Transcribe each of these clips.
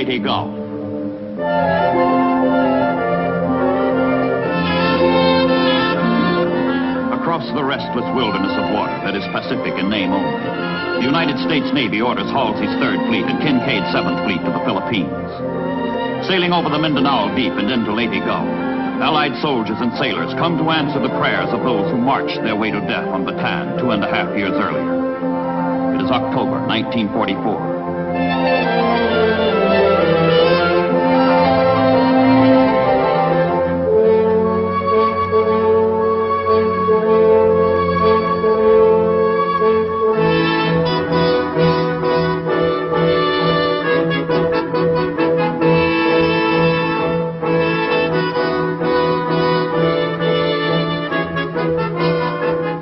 Leyte Gulf. Across the restless wilderness of water that is Pacific in name only, the United States Navy orders Halsey's 3rd Fleet and Kincaid's 7th Fleet to the Philippines. Sailing over the Mindanao Deep and into Leyte Gulf, Allied soldiers and sailors come to answer the prayers of those who marched their way to death on Bataan 2.5 years earlier. It is October 1944.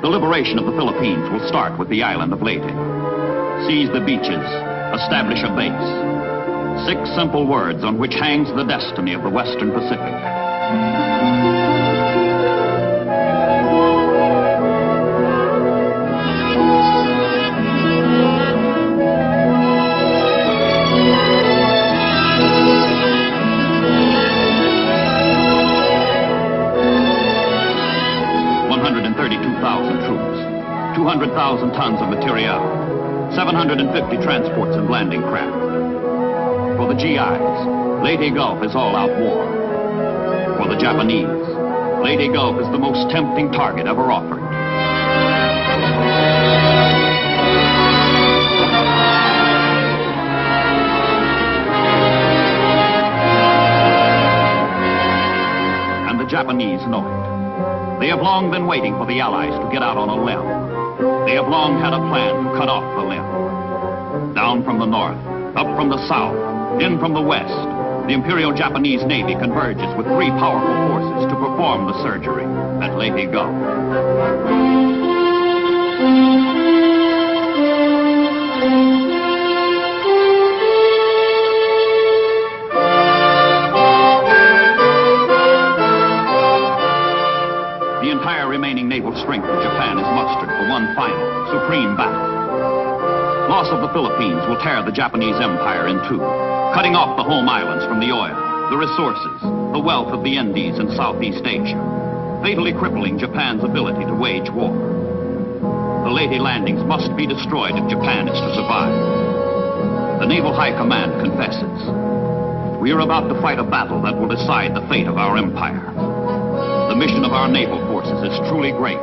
The liberation of the Philippines will start with the island of Leyte. Seize the beaches, establish a base. 6 simple words on which hangs the destiny of the Western Pacific. Troops, 200,000 tons of material, 750 transports and landing craft. For the GIs, Leyte Gulf is all-out war. For the Japanese, Leyte Gulf is the most tempting target ever offered. And the Japanese know it. They have long been waiting for the Allies to get out on a limb. They have long had a plan to cut off the limb. Down from the north, up from the south, in from the west, the Imperial Japanese Navy converges with 3 powerful forces to perform the surgery at Leyte Gulf. The entire remaining naval strength of Japan is mustered for one final, supreme battle. Loss of the Philippines will tear the Japanese Empire in two, cutting off the home islands from the oil, the resources, the wealth of the Indies and Southeast Asia, fatally crippling Japan's ability to wage war. The Leyte landings must be destroyed if Japan is to survive. The Naval High Command confesses. We are about to fight a battle that will decide the fate of our empire. The mission of our naval forces is truly great.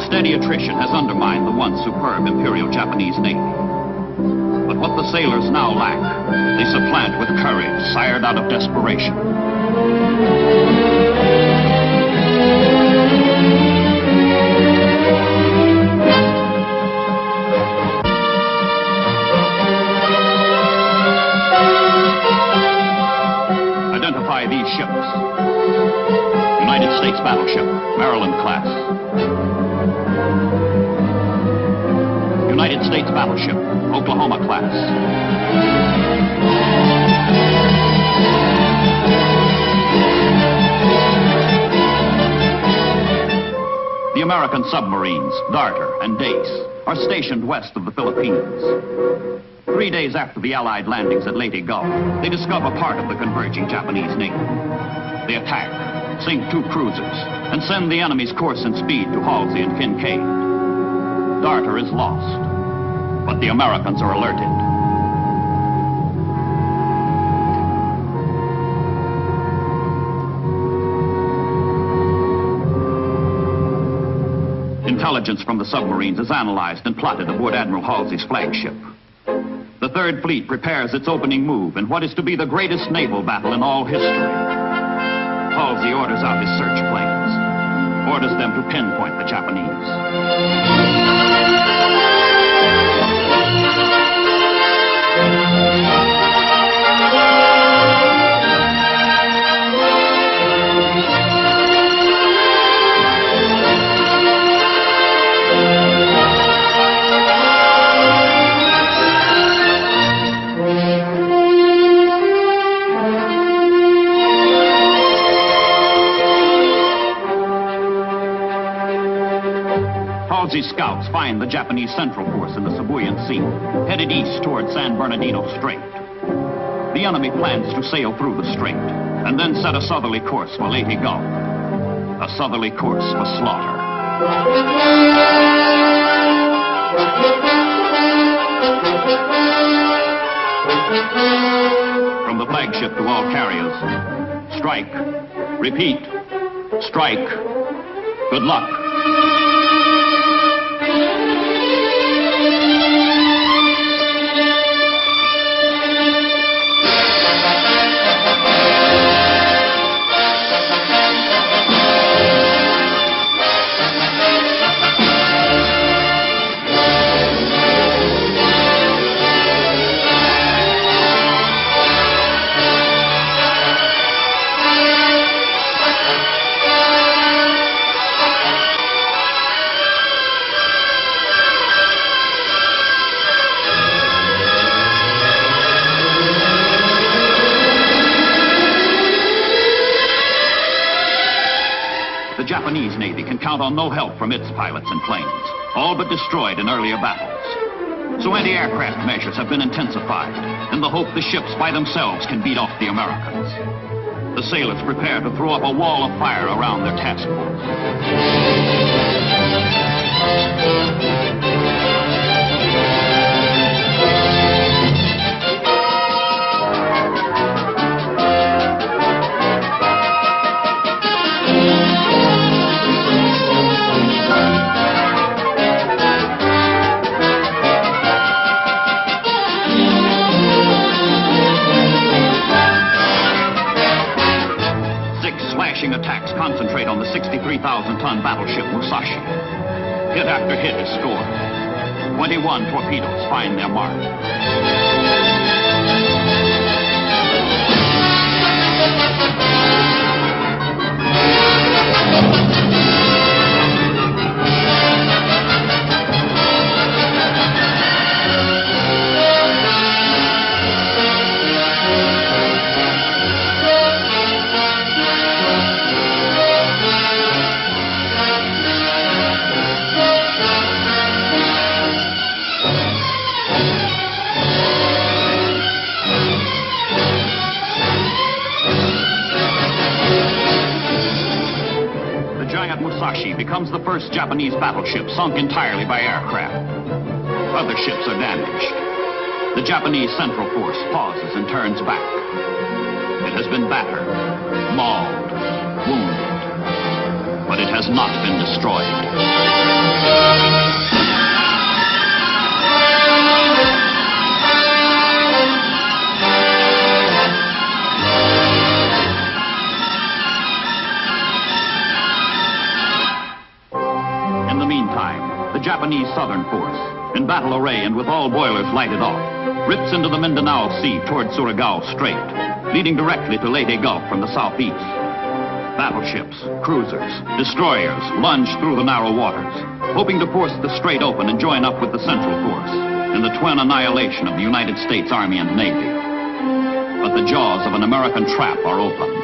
Steady attrition has undermined the once superb Imperial Japanese Navy. But what the sailors now lack, they supplant with courage sired out of desperation. Identify these ships. United States battleship, Maryland class. United States battleship, Oklahoma class. The American submarines, Darter and Dace, are stationed west of the Philippines. 3 days after the Allied landings at Leyte Gulf, they discover part of the converging Japanese Navy. They attack, sink 2 cruisers, and send the enemy's course and speed to Halsey and Kincaid. Darter is lost, but the Americans are alerted. Intelligence from the submarines is analyzed and plotted aboard Admiral Halsey's flagship. The 3rd Fleet prepares its opening move in what is to be the greatest naval battle in all history. Halsey orders out his search planes, orders them to pinpoint the Japanese. Ramsey's scouts find the Japanese Central Force in the Sibuyan Sea, headed east toward San Bernardino Strait. The enemy plans to sail through the strait, and then set a southerly course for Leyte Gulf. A southerly course for slaughter. From the flagship to all carriers, strike. Repeat, strike. Good luck. The Japanese Navy can count on no help from its pilots and planes, all but destroyed in earlier battles. So anti-aircraft measures have been intensified in the hope the ships by themselves can beat off the Americans. The sailors prepare to throw up a wall of fire around their task force. Attacks concentrate on the 63,000-ton battleship Musashi. Hit after hit is scored. 21 torpedoes find their mark. Musashi becomes the first Japanese battleship sunk entirely by aircraft. Other ships are damaged. The Japanese Central Force pauses and turns back. It has been battered, mauled, wounded, but it has not been destroyed. Japanese Southern Force, in battle array and with all boilers lighted off, rips into the Mindanao Sea toward Surigao Strait, leading directly to Leyte Gulf from the southeast. Battleships, cruisers, destroyers lunge through the narrow waters, hoping to force the strait open and join up with the Central Force in the twin annihilation of the United States Army and Navy. But the jaws of an American trap are open.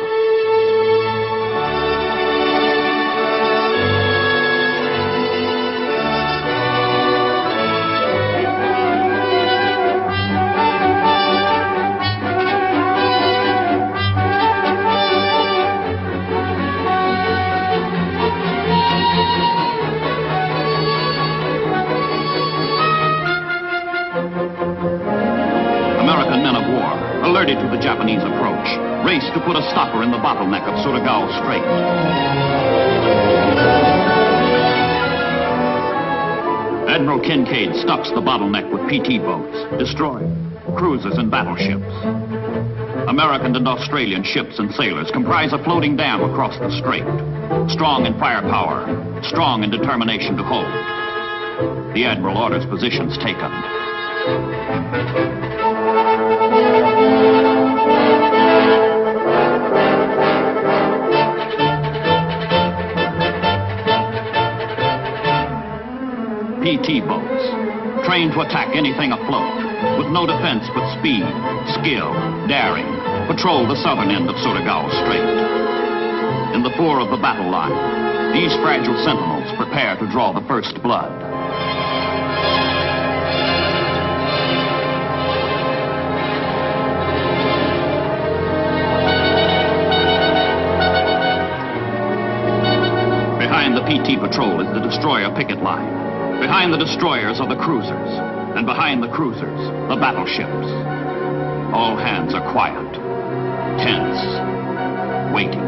Alerted to the Japanese approach, race to put a stopper in the bottleneck of Surigao Strait. Admiral Kincaid stuffs the bottleneck with PT boats, destroyers, cruisers, and battleships. American and Australian ships and sailors comprise a floating dam across the strait, strong in firepower, strong in determination to hold. The Admiral orders positions taken. PT boats, trained to attack anything afloat, with no defense but speed, skill, daring, patrol the southern end of Surigao Strait. In the fore of the battle line, These fragile sentinels prepare to draw the first blood. Behind the PT patrol is the destroyer picket line. Behind the destroyers are the cruisers. And behind the cruisers, the battleships. All hands are quiet, tense, waiting.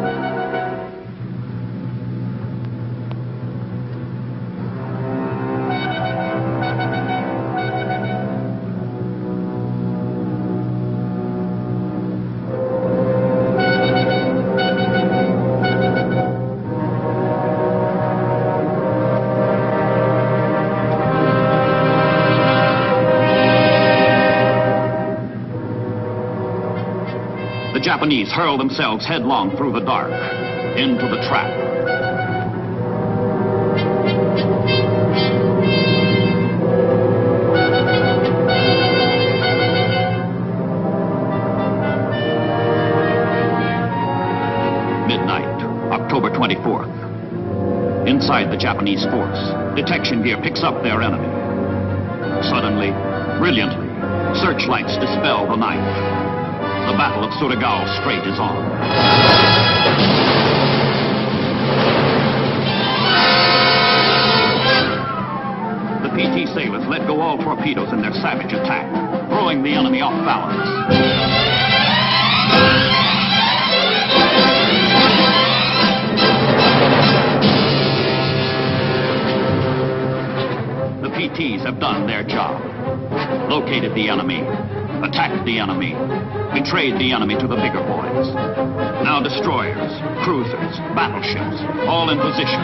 The Japanese hurl themselves headlong through the dark, into the trap. Midnight, October 24th. Inside the Japanese force, detection gear picks up their enemy. Suddenly, brilliantly, searchlights dispel the night. The Battle of Surigao Strait is on. The PT sailors let go all torpedoes in their savage attack, throwing the enemy off balance. The PTs have done their job. Located the enemy, attacked the enemy, betrayed the enemy to the bigger boys. Now destroyers, cruisers, battleships, all in position,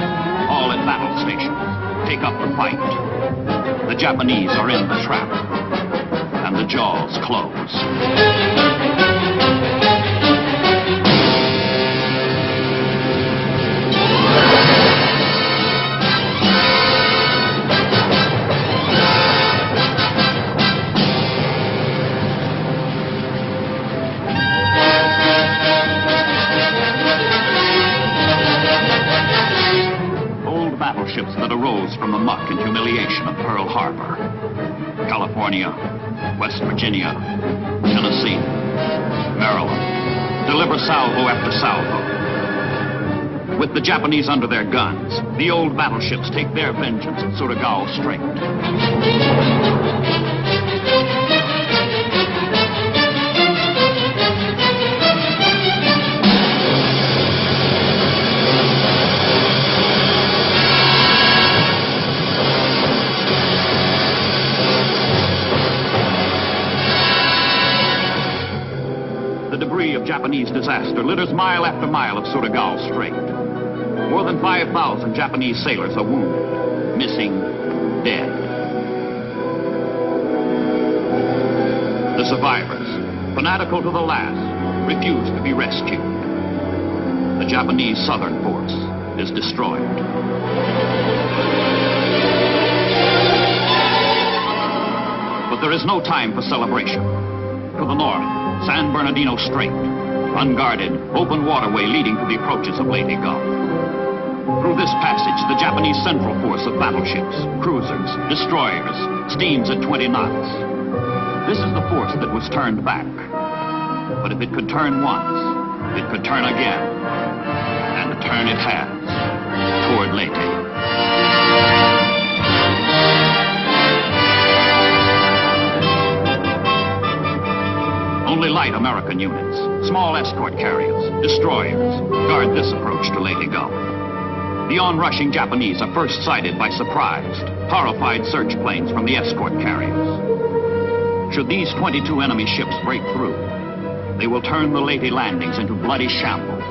all at battle stations, take up the fight. The Japanese are in the trap, and the jaws close. Battleships that arose from the muck and humiliation of Pearl Harbor. California, West Virginia, Tennessee, Maryland, deliver salvo after salvo. With the Japanese under their guns, the old battleships take their vengeance at Surigao Strait. The debris of Japanese disaster litters mile after mile of Surigao Strait. More than 5,000 Japanese sailors are wounded, missing, dead. The survivors, fanatical to the last, refuse to be rescued. The Japanese southern force is destroyed. But there is no time for celebration. To the north, San Bernardino Strait, unguarded, open waterway leading to the approaches of Leyte Gulf. Through this passage, the Japanese central force of battleships, cruisers, destroyers, steams at 20 knots. This is the force that was turned back. But if it could turn once, it could turn again. And turn it has, toward Leyte. Only light American units, small escort carriers, destroyers, guard this approach to Leyte Gulf. The onrushing Japanese are first sighted by surprised, horrified search planes from the escort carriers. Should these 22 enemy ships break through, they will turn the Leyte landings into bloody shambles.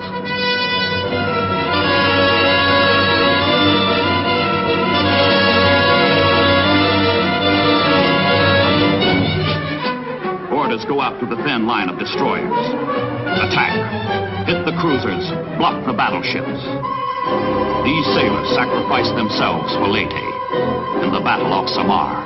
Orders go out to the thin line of destroyers. Attack, hit the cruisers, block the battleships. These sailors sacrifice themselves for Leyte in the Battle of Samar.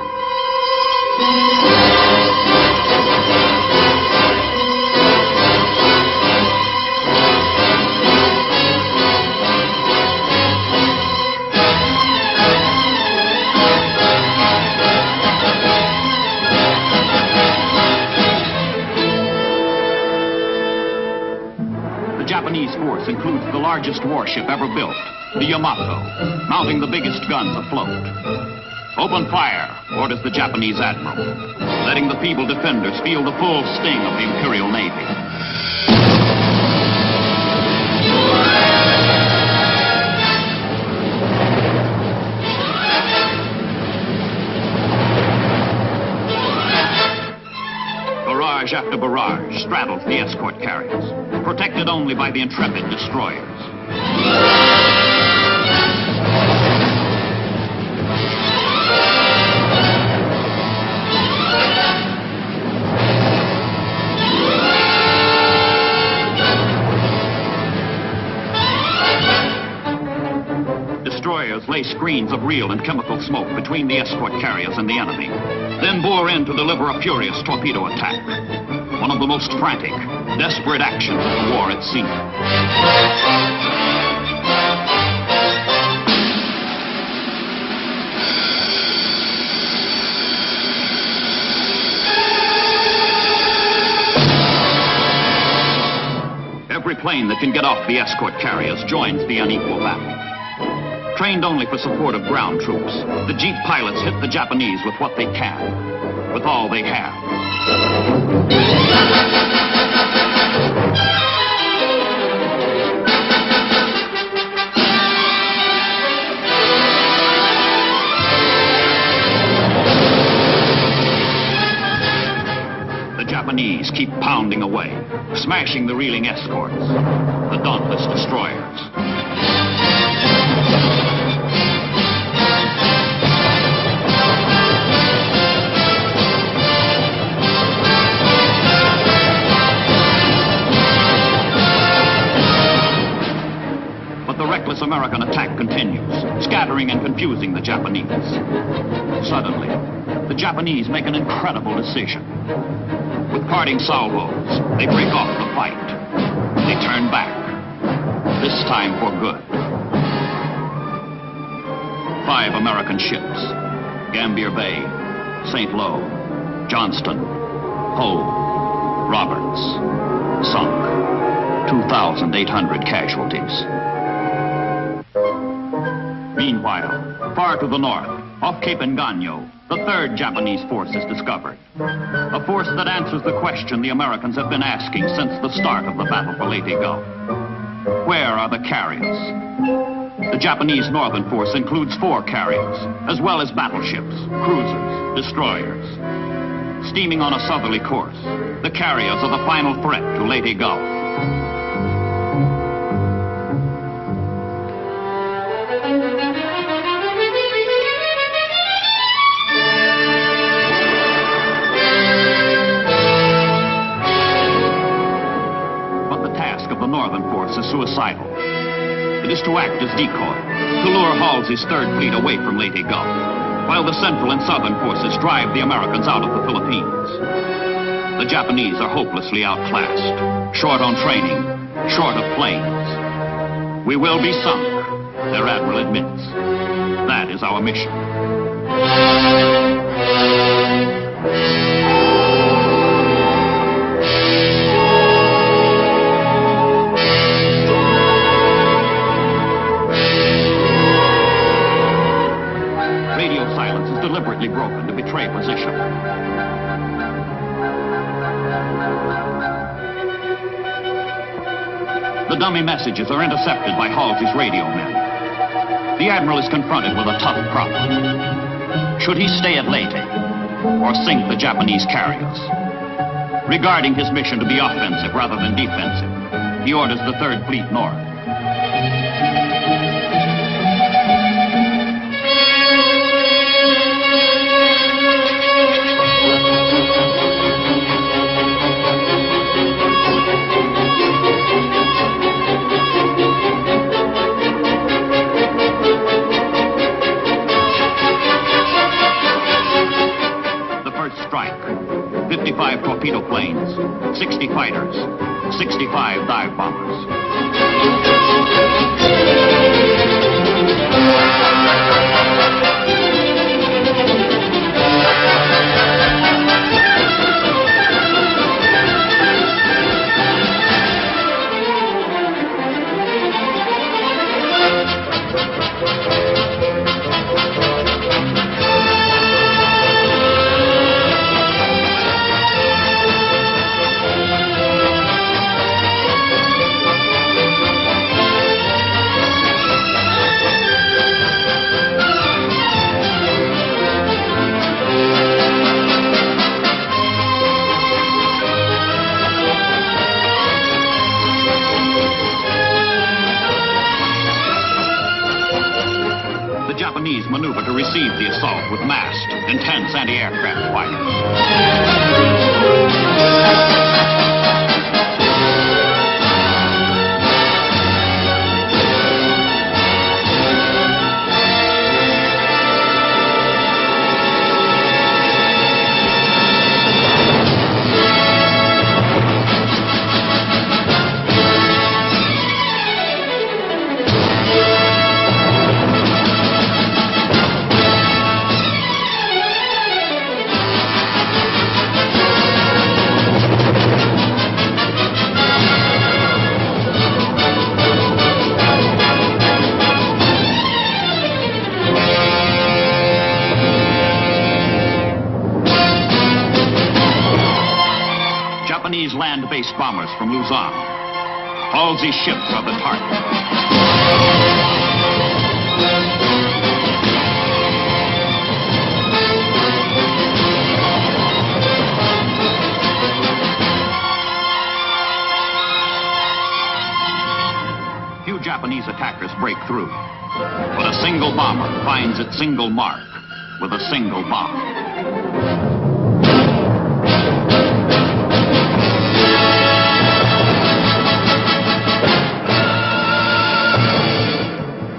Japanese force includes the largest warship ever built, the Yamato, mounting the biggest guns afloat. Open fire, orders the Japanese admiral, letting the feeble defenders feel the full sting of the Imperial Navy. Barrage after barrage straddles the escort carriers, protected only by the intrepid destroyers. Destroyers lay screens of real and chemical smoke between the escort carriers and the enemy, then bore in to deliver a furious torpedo attack. One of the most frantic, desperate actions of the war at sea. Every plane that can get off the escort carriers joins the unequal battle. Trained only for support of ground troops, the Jeep pilots hit the Japanese with what they can, with all they have. The Japanese keep pounding away, smashing the reeling escorts, the dauntless destroyers. American attack continues, scattering and confusing the Japanese. Suddenly, the Japanese make an incredible decision. With parting salvos, they break off the fight. They turn back, this time for good. 5 American ships, Gambier Bay, St. Lo, Johnston, Hull, Roberts, sunk. 2,800 casualties. Meanwhile, far to the north, off Cape Engano, the 3rd Japanese force is discovered. A force that answers the question the Americans have been asking since the start of the battle for Leyte Gulf. Where are the carriers? The Japanese northern force includes 4 carriers, as well as battleships, cruisers, destroyers. Steaming on a southerly course, the carriers are the final threat to Leyte Gulf. Is suicidal. It is to act as decoy, to lure Halsey's 3rd Fleet away from Leyte Gulf, while the central and southern forces drive the Americans out of the Philippines. The Japanese are hopelessly outclassed, short on training, short of planes. We will be sunk, their admiral admits. That is our mission. Deliberately broken to betray position. The dummy messages are intercepted by Halsey's radio men. The admiral is confronted with a tough problem. Should he stay at Leyte or sink the Japanese carriers? Regarding his mission to be offensive rather than defensive, he orders the 3rd Fleet north. Strike. 55 torpedo planes, 60 fighters, 65 dive bombers. received the assault with massed, intense anti-aircraft fire. Japanese land-based bombers from Luzon. Halsey's ships are the target. Few Japanese attackers break through, but a single bomber finds its single mark with a single bomb.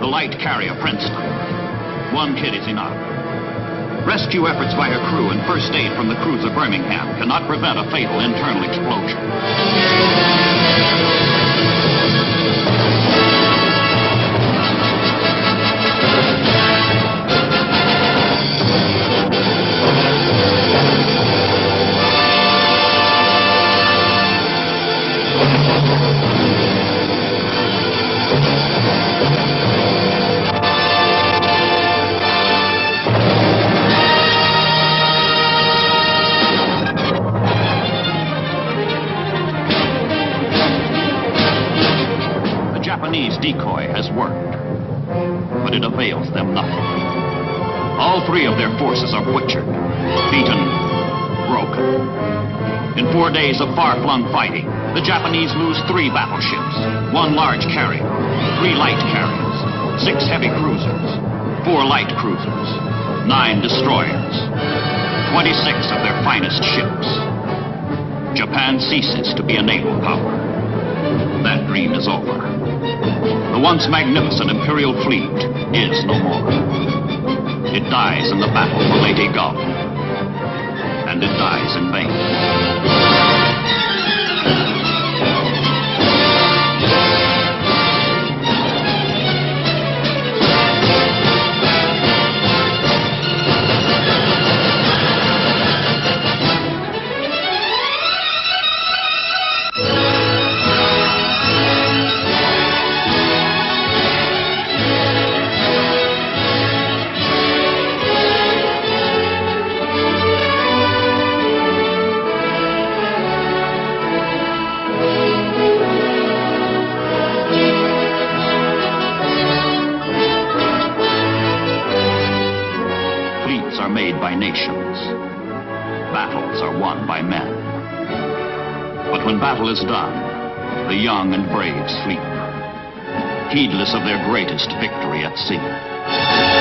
Light carrier Princeton. One kid is enough. Rescue efforts by her crew and first aid from the cruiser Birmingham cannot prevent a fatal internal explosion. Japanese decoy has worked, but it avails them nothing. All three of their forces are butchered, beaten, broken. In 4 days of far-flung fighting, the Japanese lose 3 battleships, 1 large carrier, 3 light carriers, 6 heavy cruisers, 4 light cruisers, 9 destroyers, 26 of their finest ships. Japan ceases to be a naval power. That dream is over. The once magnificent Imperial fleet is no more. It dies in the battle for Leyte Gulf, and it dies in vain. Are made by nations. Battles are won by men. But when battle is done, the young and brave sleep, heedless of their greatest victory at sea.